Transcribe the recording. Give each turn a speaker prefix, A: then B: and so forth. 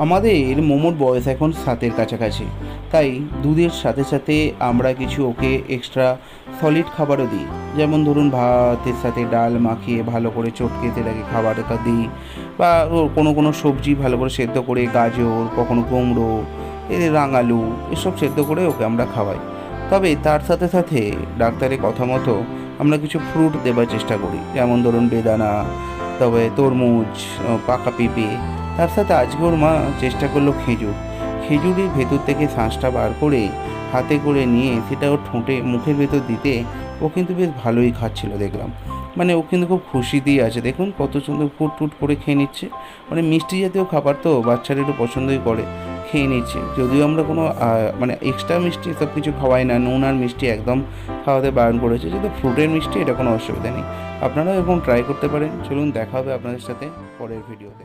A: আমাদের মোমোর বয়স এখন 7-এর কাছাকাছি, তাই দুধের সাথে সাথে আমরা কিছু ওকে এক্সট্রা সলিড খাবারও দিই। যেমন ধরুন ভাতের সাথে ডাল মাখিয়ে ভালো করে চটকে তেলাকে খাবারটা দিই, বা কোনো সবজি ভালো করে সেদ্ধ করে গাজর, কখনো কুমড়ো, রাঙালু এসব সেদ্ধ করে ওকে আমরা খাওয়াই। তবে তার সাথে সাথে ডাক্তারের কথা মতো আমরা কিছু ফ্রুট দেবার চেষ্টা করি, যেমন ধরুন বেদানা, তবে তরমুজ, পাকা পেঁপে। তার সাথে আজকে ওর মা চেষ্টা করলো খেজুরের ভেতর থেকে শাঁসটা বার করে হাতে করে নিয়ে সেটা ওর ঠোঁটে মুখের ভেতর দিতে ও কিন্তু বেশ ভালোই খাচ্ছিল দেখলাম। মানে ও কিন্তু খুব খুশি দিয়ে আছে, দেখুন কত সুন্দর ফুট করে খেয়ে নিচ্ছে। মানে মিষ্টি জাতীয় খাবার তো বাচ্চারা একটু পছন্দই করে, খেয়ে নিচ্ছে। যদিও আমরা কোনো মানে এক্সট্রা মিষ্টি সব কিছু খাওয়াই না, নুন আর মিষ্টি একদম খাওয়াতে বারণ করেছে, যেহেতু ফ্রুটের মিষ্টি এটা কোনো অসুবিধা নেই। আপনারাও এরকম ট্রাই করতে পারেন। চলুন দেখা হবে আপনাদের সাথে পরের ভিডিওতে।